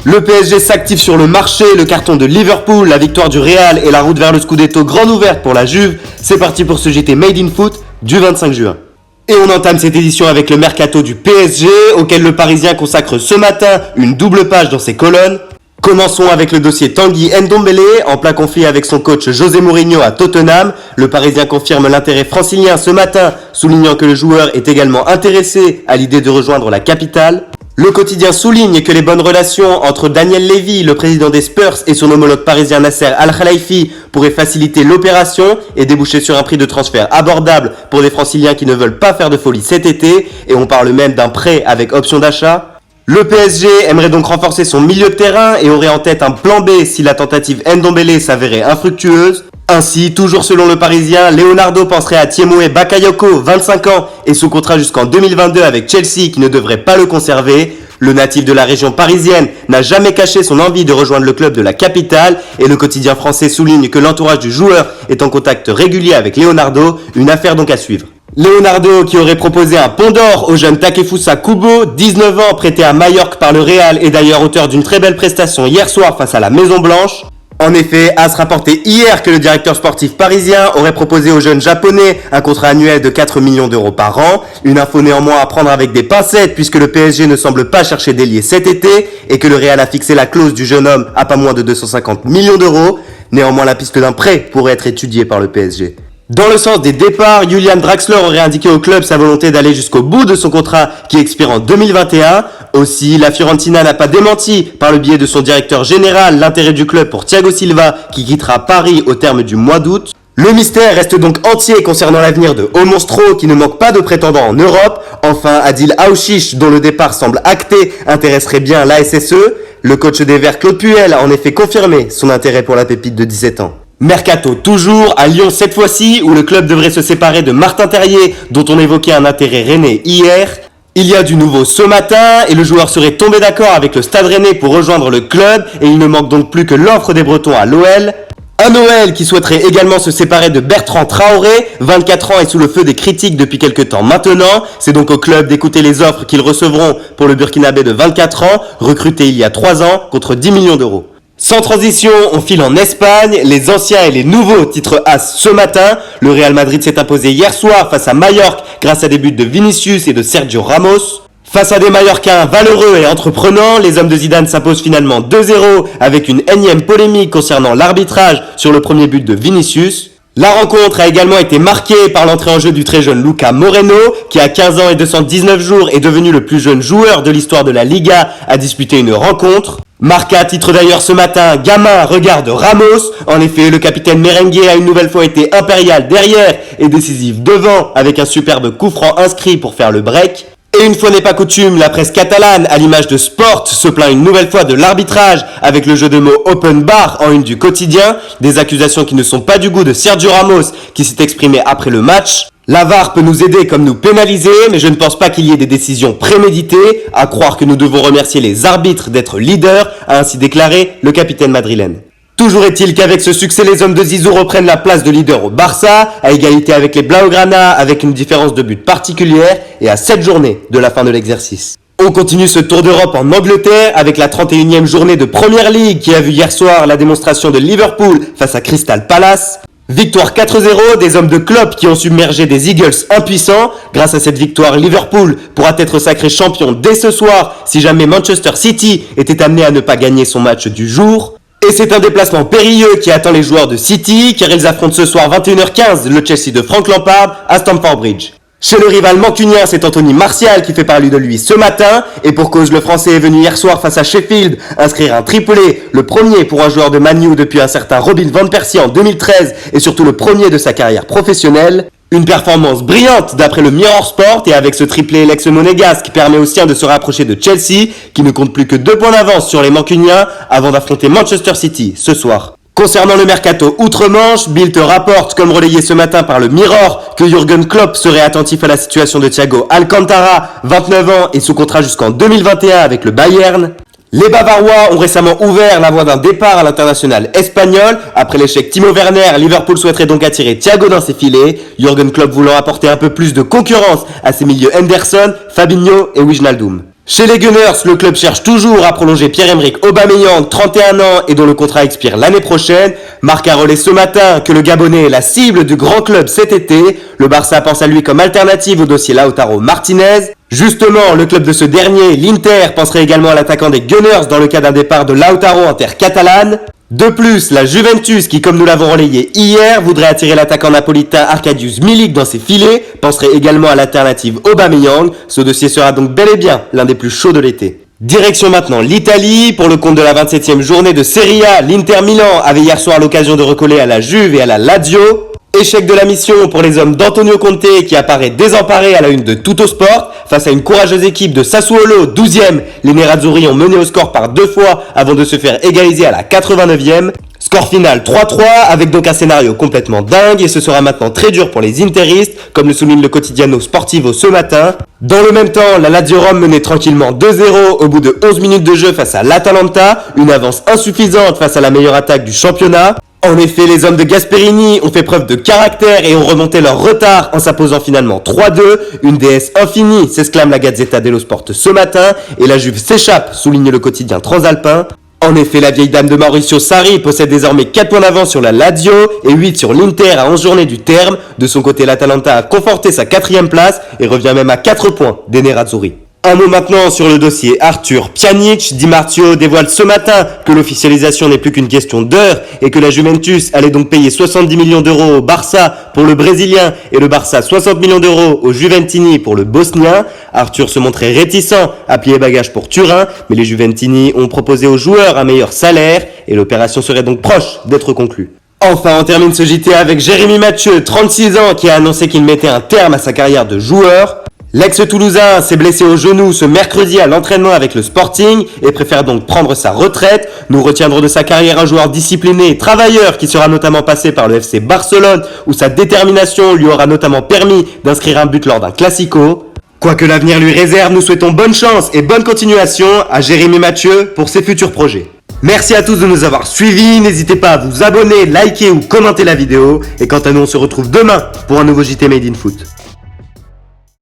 Le PSG s'active sur le marché, le carton de Liverpool, la victoire du Real et la route vers le Scudetto grande ouverte pour la Juve. C'est parti pour ce JT Made in Foot du 25 juin. Et on entame cette édition avec le mercato du PSG, auquel le Parisien consacre ce matin une double page dans ses colonnes. Commençons avec le dossier Tanguy Ndombele, en plein conflit avec son coach José Mourinho à Tottenham. Le Parisien confirme l'intérêt francilien ce matin, soulignant que le joueur est également intéressé à l'idée de rejoindre la capitale. Le quotidien souligne que les bonnes relations entre Daniel Levy, le président des Spurs, et son homologue parisien Nasser Al-Khelaifi pourraient faciliter l'opération et déboucher sur un prix de transfert abordable pour des franciliens qui ne veulent pas faire de folie cet été, et on parle même d'un prêt avec option d'achat. Le PSG aimerait donc renforcer son milieu de terrain et aurait en tête un plan B si la tentative Ndombele s'avérait infructueuse. Ainsi, toujours selon le Parisien, Leonardo penserait à Tiémoué Bakayoko, 25 ans, et sous contrat jusqu'en 2022 avec Chelsea qui ne devrait pas le conserver. Le natif de la région parisienne n'a jamais caché son envie de rejoindre le club de la capitale et le quotidien français souligne que l'entourage du joueur est en contact régulier avec Leonardo, une affaire donc à suivre. Leonardo qui aurait proposé un pont d'or au jeune Takefusa Kubo, 19 ans, prêté à Majorque par le Real et d'ailleurs auteur d'une très belle prestation hier soir face à la Maison Blanche. En effet, AS rapportait hier que le directeur sportif parisien aurait proposé au jeune japonais un contrat annuel de 4 millions d'euros par an. Une info néanmoins à prendre avec des pincettes puisque le PSG ne semble pas chercher d'ailier cet été et que le Real a fixé la clause du jeune homme à pas moins de 250 millions d'euros. Néanmoins, la piste d'un prêt pourrait être étudiée par le PSG. Dans le sens des départs, Julian Draxler aurait indiqué au club sa volonté d'aller jusqu'au bout de son contrat qui expire en 2021. Aussi, la Fiorentina n'a pas démenti par le biais de son directeur général l'intérêt du club pour Thiago Silva qui quittera Paris au terme du mois d'août. Le mystère reste donc entier concernant l'avenir de Monstro qui ne manque pas de prétendants en Europe. Enfin, Adil Aouchiche, dont le départ semble acté, intéresserait bien l'ASSE. Le coach des Verts Claude Puel a en effet confirmé son intérêt pour la pépite de 17 ans. Mercato toujours, à Lyon cette fois-ci, où le club devrait se séparer de Martin Terrier, dont on évoquait un intérêt rennais hier. Il y a du nouveau ce matin, et le joueur serait tombé d'accord avec le Stade Rennais pour rejoindre le club, et il ne manque donc plus que l'offre des Bretons à l'OL. Un OL qui souhaiterait également se séparer de Bertrand Traoré, 24 ans et sous le feu des critiques depuis quelques temps maintenant. C'est donc au club d'écouter les offres qu'ils recevront pour le Burkinabé de 24 ans, recruté il y a 3 ans contre 10 millions d'euros. Sans transition, on file en Espagne, les anciens et les nouveaux titres As ce matin. Le Real Madrid s'est imposé hier soir face à Majorque grâce à des buts de Vinicius et de Sergio Ramos. Face à des Mallorcains valeureux et entreprenants, les hommes de Zidane s'imposent finalement 2-0 avec une énième polémique concernant l'arbitrage sur le premier but de Vinicius. La rencontre a également été marquée par l'entrée en jeu du très jeune Luca Moreno, qui à 15 ans et 219 jours est devenu le plus jeune joueur de l'histoire de la Liga à disputer une rencontre. Marca titre d'ailleurs ce matin, gamin regarde Ramos. En effet, le capitaine merengue a une nouvelle fois été impérial derrière et décisif devant avec un superbe coup franc inscrit pour faire le break. Et une fois n'est pas coutume, la presse catalane, à l'image de Sport, se plaint une nouvelle fois de l'arbitrage avec le jeu de mots open bar en une du quotidien, des accusations qui ne sont pas du goût de Sergio Ramos qui s'est exprimé après le match. La VAR peut nous aider comme nous pénaliser, mais je ne pense pas qu'il y ait des décisions préméditées, à croire que nous devons remercier les arbitres d'être leaders, a ainsi déclaré le capitaine madrilène. Toujours est-il qu'avec ce succès, les hommes de Zizou reprennent la place de leader au Barça, à égalité avec les Blaugrana, avec une différence de but particulière, et à 7 journées de la fin de l'exercice. On continue ce tour d'Europe en Angleterre, avec la 31e journée de Premier League, qui a vu hier soir la démonstration de Liverpool face à Crystal Palace. Victoire 4-0 des hommes de Klopp qui ont submergé des Eagles impuissants. Grâce à cette victoire, Liverpool pourra être sacré champion dès ce soir, si jamais Manchester City était amené à ne pas gagner son match du jour. Et c'est un déplacement périlleux qui attend les joueurs de City, car ils affrontent ce soir 21h15 le Chelsea de Frank Lampard à Stamford Bridge. Chez le rival mancunien, c'est Anthony Martial qui fait parler de lui ce matin, et pour cause, le Français est venu hier soir face à Sheffield inscrire un triplé, le premier pour un joueur de Man U depuis un certain Robin Van Persie en 2013, et surtout le premier de sa carrière professionnelle. Une performance brillante d'après le Mirror Sport, et avec ce triplé, l'ex-monégasque permet aux siens de se rapprocher de Chelsea, qui ne compte plus que 2 points d'avance sur les mancuniens avant d'affronter Manchester City ce soir. Concernant le mercato outre-Manche, Bild rapporte, comme relayé ce matin par le Mirror, que Jürgen Klopp serait attentif à la situation de Thiago Alcantara, 29 ans et sous contrat jusqu'en 2021 avec le Bayern. Les Bavarois ont récemment ouvert la voie d'un départ à l'international espagnol. Après l'échec Timo Werner, Liverpool souhaiterait donc attirer Thiago dans ses filets, Jürgen Klopp voulant apporter un peu plus de concurrence à ses milieux Henderson, Fabinho et Wijnaldum. Chez les Gunners, le club cherche toujours à prolonger Pierre-Emerick Aubameyang, 31 ans et dont le contrat expire l'année prochaine. Marca relais ce matin que le Gabonais est la cible du grand club cet été. Le Barça pense à lui comme alternative au dossier Lautaro Martinez. Justement, le club de ce dernier, l'Inter, penserait également à l'attaquant des Gunners dans le cas d'un départ de Lautaro en terre catalane. De plus, la Juventus, qui comme nous l'avons relayé hier, voudrait attirer l'attaquant napolitain Arkadiusz Milik dans ses filets, penserait également à l'alternative Aubameyang. Ce dossier sera donc bel et bien l'un des plus chauds de l'été. Direction maintenant l'Italie. Pour le compte de la 27e journée de Serie A, l'Inter Milan avait hier soir l'occasion de recoller à la Juve et à la Lazio. Échec de la mission pour les hommes d'Antonio Conte qui apparaît désemparé à la une de Tuttosport. Face à une courageuse équipe de Sassuolo, 12e, les Nerazzurri ont mené au score par 2 fois avant de se faire égaliser à la 89e. Score final 3-3 avec donc un scénario complètement dingue et ce sera maintenant très dur pour les interistes, comme le souligne le Quotidiano Sportivo ce matin. Dans le même temps, la Lazio Rome menait tranquillement 2-0 au bout de 11 minutes de jeu face à l'Atalanta, une avance insuffisante face à la meilleure attaque du championnat. En effet, les hommes de Gasperini ont fait preuve de caractère et ont remonté leur retard en s'imposant finalement 3-2. Une déesse infinie, s'exclame la Gazzetta dello Sport ce matin, et la Juve s'échappe, souligne le quotidien transalpin. En effet, la vieille dame de Mauricio Sarri possède désormais 4 points d'avance sur la Lazio et 8 sur l'Inter à 11 journées du terme. De son côté, l'Atalanta a conforté sa 4e place et revient même à 4 points des Nerazzurri. Un mot maintenant sur le dossier Arthur Pjanic. Di Marzio dévoile ce matin que l'officialisation n'est plus qu'une question d'heure et que la Juventus allait donc payer 70 millions d'euros au Barça pour le Brésilien et le Barça 60 millions d'euros au Juventini pour le Bosnien. Arthur se montrait réticent à plier bagage pour Turin, mais les Juventini ont proposé aux joueurs un meilleur salaire et l'opération serait donc proche d'être conclue. Enfin, on termine ce JT avec Jérémy Mathieu, 36 ans, qui a annoncé qu'il mettait un terme à sa carrière de joueur. L'ex-Toulousain s'est blessé au genou ce mercredi à l'entraînement avec le Sporting et préfère donc prendre sa retraite. Nous retiendrons de sa carrière un joueur discipliné et travailleur qui sera notamment passé par le FC Barcelone où sa détermination lui aura notamment permis d'inscrire un but lors d'un Classico. Quoi que l'avenir lui réserve, nous souhaitons bonne chance et bonne continuation à Jérémy Mathieu pour ses futurs projets. Merci à tous de nous avoir suivis, n'hésitez pas à vous abonner, liker ou commenter la vidéo et quant à nous on se retrouve demain pour un nouveau JT Made in Foot.